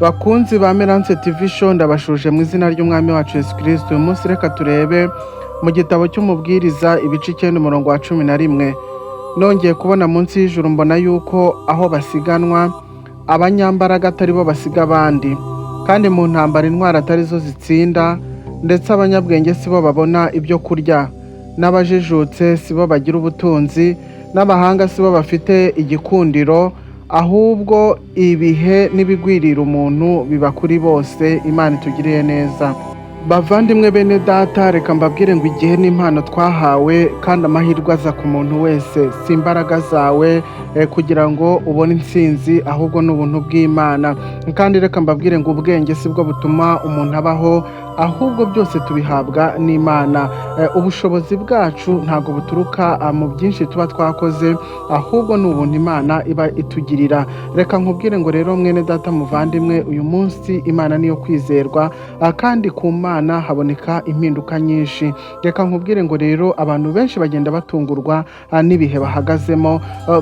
Bakunzi ba Merance TV Show ndabashuje mu izina ry'umwami wacu Yesu Kristo. Uyu munsi reka turebe mu gitabo cy'umubwiriza ibice 9 umurongo wa 11. Nongeye kubona munsi y'ijuru mbona yuko aho basiganwa abanyambaraga atari bo basiga abandi, kandi mu ntambara intwara atari zo zitsinda, ndetse abanyabwenge si bo babona ibyo kurya, n'abajijutse si bo bagira ubutunzi, n'abahanga si bo bafite igikundiro, ahubwo ibihe n'ibigwirira umuntu biba kuri bose. Imana itugiriye neza. Bavandimwe bene data, reka mbabwire ngo igihe n'impano twahawe, kandi amahirwe aza ku muntu wese. Si imbaraga zawe kugira ngo ubone intsinzi, ahubwo n'ubuntu bw'Imana. Kandi reka mbabwire ngo ubwenge si bwo butuma umuntu abaho, ahubwo byose tubihabwa n'Imana. Ubushobozi bwacu ntabwo buturuka mu byinshi tuba twakoze, ahubwo n'ubuntu Imana iba itugirira. Reka nkubwire ngo rero mwene data muvandimwe, uyu munsi Imana niyo kwizerwa, kandi ku Mana haboneka impinduka nyinshi. Reka nkubwire ngo rero abantu benshi bagenda batungurwa n'ibihe bahagazemo,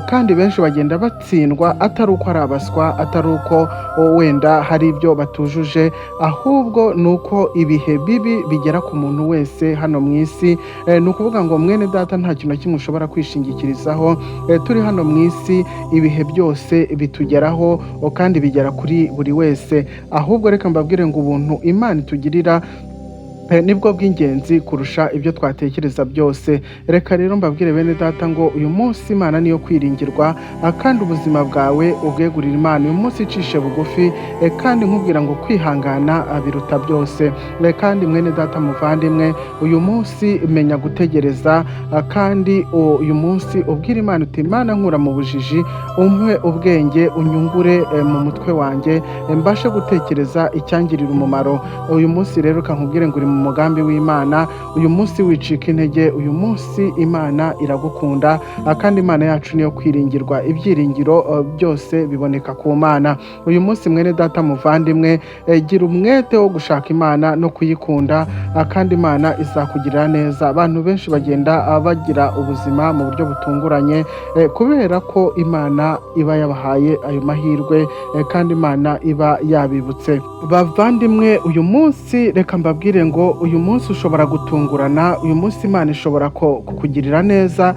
kandi benshi bagenda batsindwa atari uko ari abaswa, atari uko wenda hari ibyo batujuje, ahubwo nuko ibihe bibi bigera ku muntu wese hano mu isi. Ni ukuvuga ngo mwene data nta kintu na kimwe ushobora kwishingikirizaho. Turi hano mu isi, ibihe byose bitugeraho kandi bigera kuri buri wese, ahubwo reka mbabwire ngo ubuntu Imana itugirira nibwo bw'ingenzi kurusha ibyo twatekereza byose. Reka rero mbabwire bene data ngo uyu munsi Imana niyo kwiringirwa, kandi ubuzima bwawe ubwegurira Imana. Uyu munsi icishe bugufi, kandi nkubwira ngo kwihangana biruta byose. Kandi mwene data muvandimwe, uyu munsi menya gutegereza, kandi uyu munsi ubwira Imana uti Imana nkura mu bujiji, umpe ubwenge, unyungure mu mutwe wanjye, mbashe gutekereza icyangirira umumaro. Uyu munsi rero kankubwire ngo uri mu mugambi w'Imana. Uyu munsi wicika intege, uyu munsi Imana iragukunda, kandi Imana yacu niyo kwiringirwa. Ibyiringiro byose biboneka ku Mana. Uyu munsi mwene data muvandimwe, gira umwete wo gushaka Imana no kuyikunda, kandi Imana izakugirira neza. Abantu benshi bagenda bagira ubuzima mu buryo butunguranye, kubera ko Imana iba yabahaye ayo mahirwe, kandi Imana iba yabibutse. Bavandimwe, uyu munsi reka mbabwire ngo uyu munsi ushobora gutungurana. Uyu munsi Imana ishobora kukugirira neza,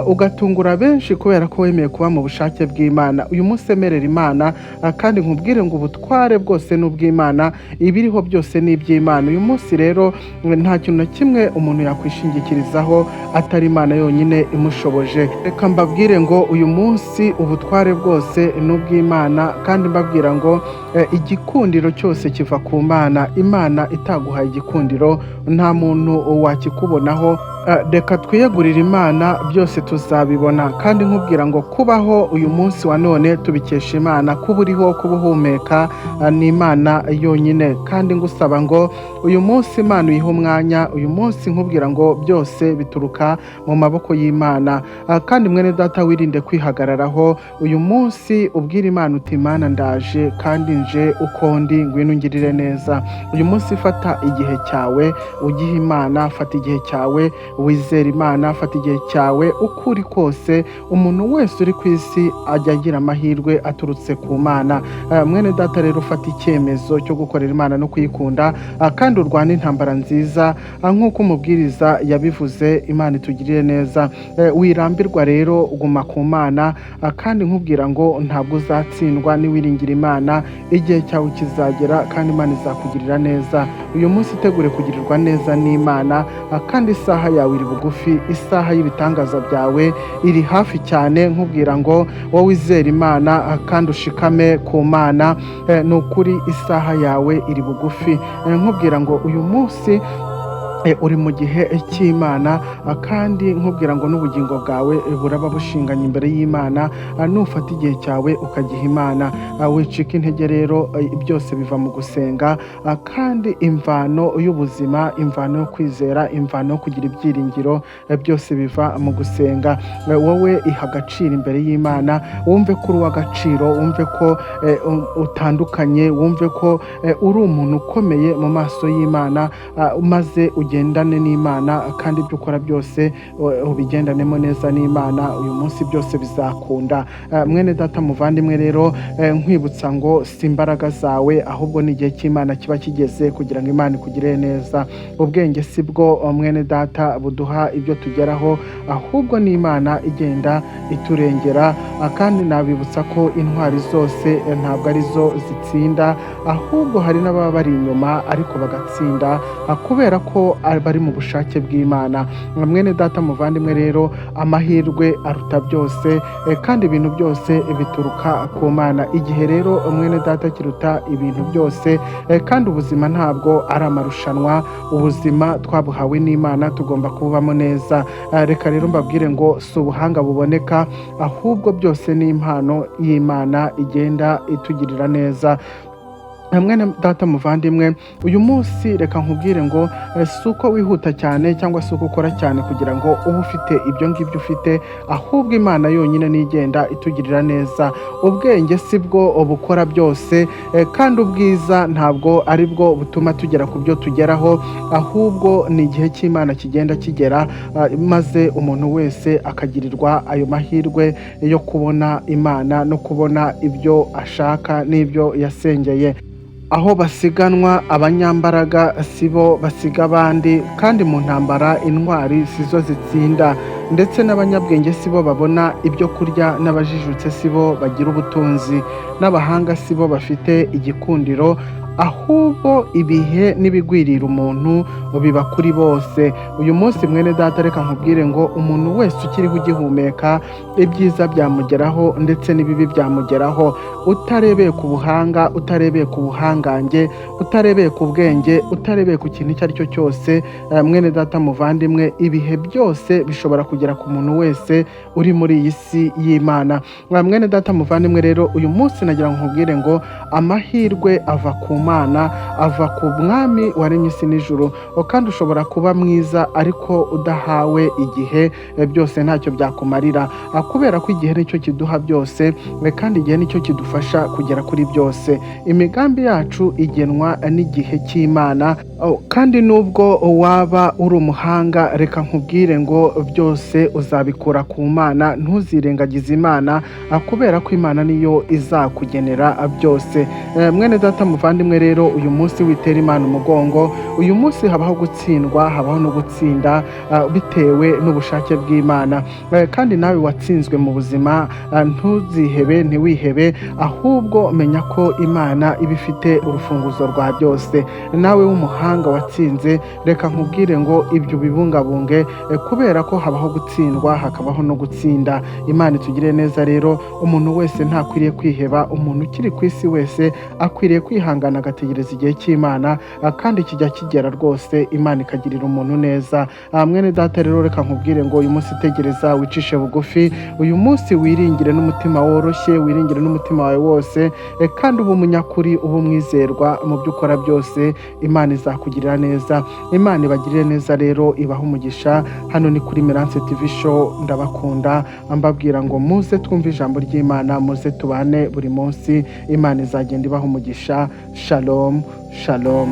ugatungura benshi kubera ko wemeye kuba mu bushake bw'Imana. Uyu munsi emerera Imana, kandi nkubwire ngo ubutware bwose n'ubw'Imana, ibiriho byose ni iby'Imana. Uyu munsi rero nta kintu na kimwe umuntu yakwishingikirizaho atari Imana yonyine imushoboje. Reka mbabwire ngo uyu munsi ubutware bwose n'ubw'Imana, kandi mbabwira ngo igikundiro cyose kiva ku Mana. Imana itaguhaye igikundiro nta muntu wakikubonaho. Reka twiyegurire Imana, byose tuzabibona. kandi nkubwira ngo kubaho uyu munsi wa none tubikesha Imana. kuba uriho, kuba uhumeka, ni Imana yonyine. kandi ngusaba ngo uyu munsi Imana uyihe umwanya. Uyu munsi nkubwira ngo byose bituruka mu maboko y'Imana. kandi mwene data wirinde kwihagararaho. Uyu munsi ubwira Imana uti Imana ndaje, kandi nje uko ndi, ngwino ungirire neza. Uyu munsi fata igihe cyawe ugihe Imana. Fata igihe cyawe wizera Imana. Fata igihe cyawe uko uri kose. Umuntu wese uri ku isi ajya agira amahirwe aturutse ku Mana. Mwene data rero ufata icyemezo cyo gukorera Imana no kuyikunda, kandi urwane intambara nziza nk'uko umubwiriza yabivuze. Imana itugirire neza. Wirambirwa rero, uguma ku Mana, kandi nkubwira ngo ntabwo uzatsindwa niwiringira Imana. Igihe cyawe kizagera, kandi Imana izakugirira neza. Uyu munsi itegure kugirirwa neza n'Imana, kandi isaha yawe iri bugufi. Isaha y'ibitangaza byawe iri hafi cyane. nkubwira ngo wowe wizera Imana, kandi ushikame ku Mana. Ni ukuri isaha yawe iri bugufi. nkubwira ngo uyu munsi uri mu gihe cy'Imana, kandi nkubwira ngo n'ubugingo bwawe buraba bushinganye imbere y'Imana. nufata igihe cyawe ukagiha Imana. wicika intege rero, byose biva mu gusenga, kandi imvano y'ubuzima, imvano yo kwizera, imvano yo kugira ibyiringiro, byose biva mu gusenga. wowe iha agaciro imbere y'Imana. wumve ko uri uw'agaciro, wumve ko utandukanye, wumve ko uri umuntu ukomeye mu maso y'Imana, maze ugendane n'Imana kandi ibyo ukora byose ubigendanemo neza n'Imana, uyu munsi byose bizakunda. Mwene data muvandimwe rero, nkwibutsa ngo si imbaraga zawe ahubwo ni igihe cy'Imana kiba kigeze kugira ngo Imana ikugirire neza. Ubwenge si bwo mwene data buduha ibyo tugeraho, ahubwo ni Imana igenda iturengera. Kandi nabibutsa ko intwari zose ntabwo arizo zitsinda, ahubwo hari n'ababa bari inyuma ariko bagatsinda kubera ko bari mu bushake bw'Imana. Mwene data muvandimwe rero, amahirwe aruta byose kandi ibintu byose bituruka ku Mana. Igihe rero mwene data kiruta ibintu byose kandi ubuzima ntabwo ari amarushanwa, ubuzima twabuhawe n'Imana tugomba kububamo neza. Reka rero mbabwire ngo si ubuhanga buboneka, ahubwo byose ni impano y'Imana igenda itugirira neza. Mwene data muvandimwe, uyu munsi reka nkubwire ngo si uko wihuta cyane cyangwa se uko ukora cyane kugira ngo ube ufite ibyo ngibyo ufite, ahubwo Imana yonyine nigenda itugirira neza. Ubwenge si bwo bukora byose kandi ubwiza ntabwo ari bwo butuma tugera ku byo tugeraho, ahubwo ni igihe cy'Imana kigenda kigera maze umuntu wese akagirirwa ayo mahirwe yo kubona Imana no kubona ibyo ashaka n'ibyo yasengeye. Aho basiganwa abanyambaraga sibo basiga abandi, kandi mu ntambara intwari sizo zitsinda, ndetse n'abanyabwenge sibo babona ibyo kurya, n'abajijutse sibo bagira ubutunzi, n'abahanga sibo bafite igikundiro, ahubwo ibihe n'ibigwirira umuntu biba kuri bose. Uyu munsi mwene data reka nkubwire ngo umuntu wese ukiriho ugihumeka, ibyiza byamugeraho ndetse n'ibibi byamugeraho, utarebeye ku buhanga, utarebeye ku buhangange, utarebeye ku bwenge, utarebeye ku kintu icyo ari cyo cyose. Mwene data muvandimwe, ibihe byose bishobora kugera ku muntu wese uri muri iyi si y'Imana. Mwene data muvandimwe rero, uyu munsi nagira ngo nkubwire ngo amahirwe ava ku Mana, ava ku mwami waremye isi n'ijuru. Kandi ushobora kuba mwiza ariko udahawe igihe, byose ntacyo byakumarira, kubera ko igihe nicyo kiduha byose kandi igihe nicyo kidufasha kugera kuri byose. Imigambi yacu igenwa n'igihe cy'Imana, kandi nubwo waba uri umuhanga, reka nkubwire ngo byose uzabikura ku Mana. Ntuzirengagize Imana kubera ko Imana niyo izakugenera byose. Mwene data muvandimwe rero, uyu munsi witera Imana umugongo. Uyu munsi habaho gutsindwa, habaho no gutsinda bitewe n'ubushake bw'Imana. Kandi nawe watsinzwe mu buzima, ntuzihebe, ntiwihebe, ahubwo menya ko Imana iba ifite urufunguzo rwa byose. Nawe w'umuhanga watsinze, reka nkubwire ngo ibyo bibungabunge, kubera ko habaho gutsindwa hakabaho no gutsinda. Imana itugire neza rero. Umuntu wese ntakwiriye kwiheba, umuntu ukiri ku isi wese akwiriye kwihangana agategereza igihe cy'Imana, kandi kijya kigera rwose, Imana ikagirira umuntu neza. Mwene data rero, reka nkubwire ngo uyu munsi tegereza, wicishe bugufi, uyu munsi wiringire n'umutima woroshye, wiringire n'umutima wawe wose, kandi ube umunyakuri, ube umwizerwa mu byo ukora byose. Imana izakugirira neza. Imana ibagirire neza rero, ibaha umugisha. Hano ni kuri Merance TV Show. Ndabakunda, mbabwira ngo muze twumve ijambo ry'Imana, muze tubane buri munsi. Imana izagenda ibaha umugisha. Shalom, shalom.